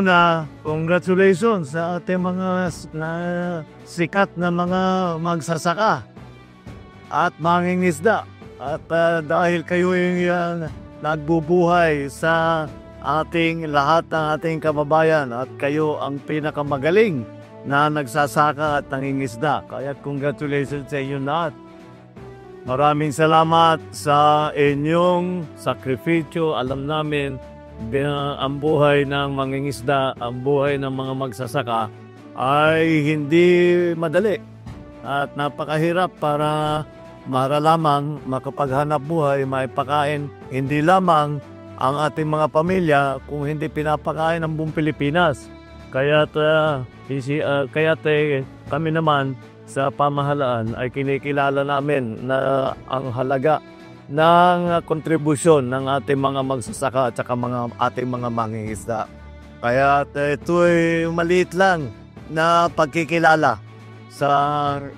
una, congratulations sa ating mga sikat na mga magsasaka at mangingisda. At dahil kayo yung nagbubuhay sa ating lahat ng ating kababayan at kayo ang pinakamagaling na nagsasaka at nangingisda. Kaya congratulations sa inyo lahat. Maraming salamat sa inyong sakripisyo. Alam namin ang buhay ng mangingisda, ang buhay ng mga magsasaka ay hindi madali at napakahirap para lamang makapaghanap buhay, maipakain hindi lamang ang ating mga pamilya kung hindi pinapakain ng buong Pilipinas. Kaya't kami naman sa pamahalaan ay kinikilala namin na ang halaga ng kontribusyon ng ating mga magsasaka at saka ating mga mangingisda. Kaya ito ay maliit lang na pagkikilala sa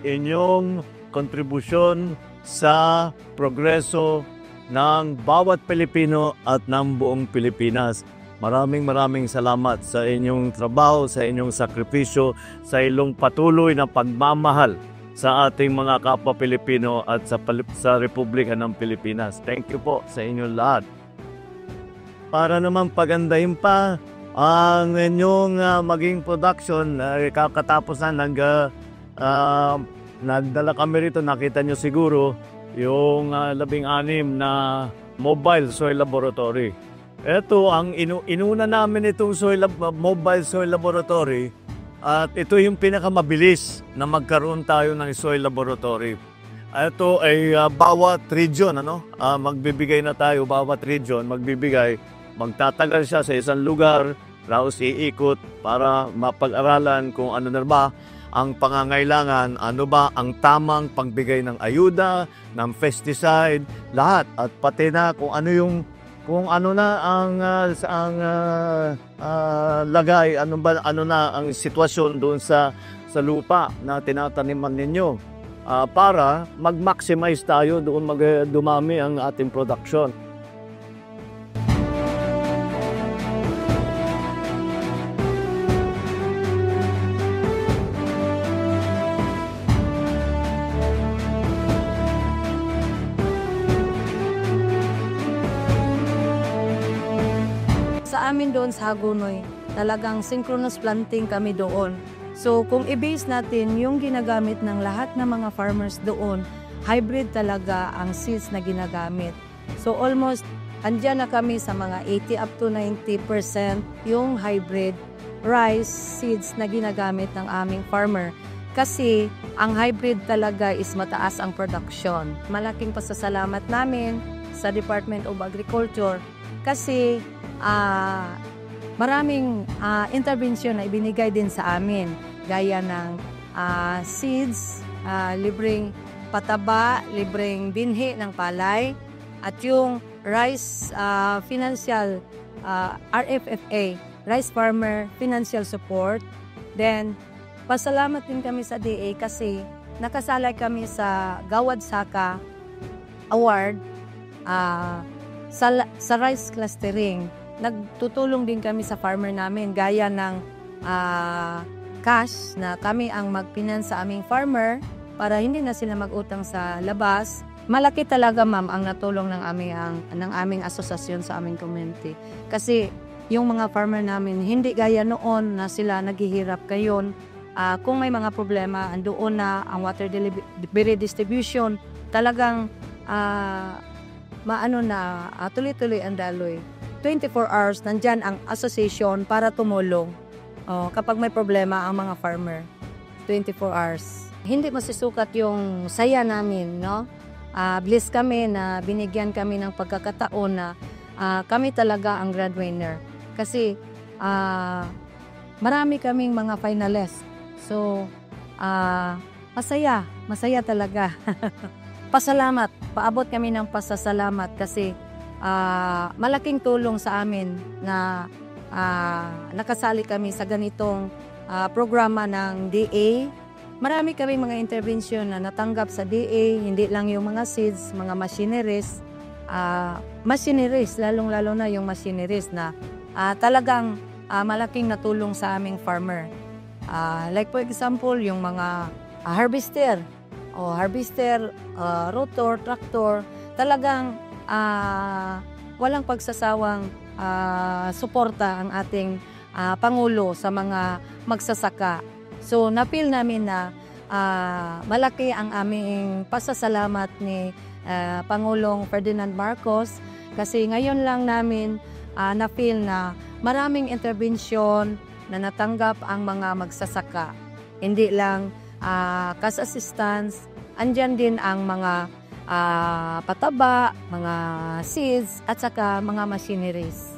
inyong kontribusyon sa progreso ng bawat Pilipino at ng buong Pilipinas. Maraming salamat sa inyong trabaho, sa inyong sakripisyo, sa inyong patuloy na pagmamahal sa ating mga kapwa Pilipino at sa Republika ng Pilipinas. Thank you po sa inyong lahat. Para naman pagandahin pa ang inyong maging production, kakatapos na nagdala kami rito, nakita nyo siguro yung 16 na mobile soil laboratory. Ito ang inuna namin itong mobile soil laboratory. At ito yung pinakamabilis na magkaroon tayo ng soil laboratory. Ito ay bawat region, magbibigay na tayo, bawat region, magtatagal siya sa isang lugar, tapos iikot para mapag-aralan kung ano na ba ang pangangailangan, ano ba ang tamang pagbigay ng ayuda, ng pesticide, lahat. At pati na kung ano na ang lagay, ano na ang sitwasyon doon sa lupa na tinataniman ninyo para mag-maximize tayo doon, dumami ang ating production. Sa amin doon sa Hagonoy, talagang synchronous planting kami doon. So kung i-base natin yung ginagamit ng lahat ng mga farmers doon, hybrid talaga ang seeds na ginagamit. So almost andyan na kami sa mga 80 up to 90% yung hybrid rice seeds na ginagamit ng aming farmer. Kasi ang hybrid talaga is mataas ang production. Malaking pasasalamat namin sa Department of Agriculture kasi maraming intervention na ibinigay din sa amin, gaya ng seeds, libreng pataba, libreng binhi ng palay, at yung rice financial RFFA, Rice Farmer Financial Support. Then, pasalamat din kami sa DA kasi nakasalay kami sa Gawad Saka Award sa rice clustering. Nagtutulong din kami sa farmer namin, gaya ng cash na kami ang mag-finance sa aming farmer para hindi na sila mag-utang sa labas. Malaki talaga, ma'am, ang natulong ng aming asosasyon sa aming community. Kasi yung mga farmer namin, hindi gaya noon na sila naghihirap ngayon. Kung may mga problema, andoon na ang water delivery distribution. Talagang tuloy-tuloy ang daloy. 24 hours, nandyan ang association para tumulong kapag may problema ang mga farmer. 24 hours. Hindi masisukat yung saya namin, no? Blessed kami na binigyan kami ng pagkakataon na kami talaga ang grand winner. Kasi marami kaming mga finalists. So, masaya talaga. Pasalamat, paabot kami ng pasasalamat kasi malaking tulong sa amin na nakasali kami sa ganitong programa ng DA. Marami kami mga intervention na natanggap sa DA, hindi lang yung mga seeds, mga machineries, lalong-lalo na yung machineries na talagang malaking natulong sa aming farmer. Like for example, yung mga harvester, rotor, tractor, talagang walang pagsasawang suporta ang ating Pangulo sa mga magsasaka. So napil namin na malaki ang aming pasasalamat ni Pangulong Ferdinand Marcos kasi ngayon lang namin na-feel na maraming intervensyon na natanggap ang mga magsasaka. Hindi lang cash assistance, andyan din ang mga pataba, mga seeds at saka mga machineries.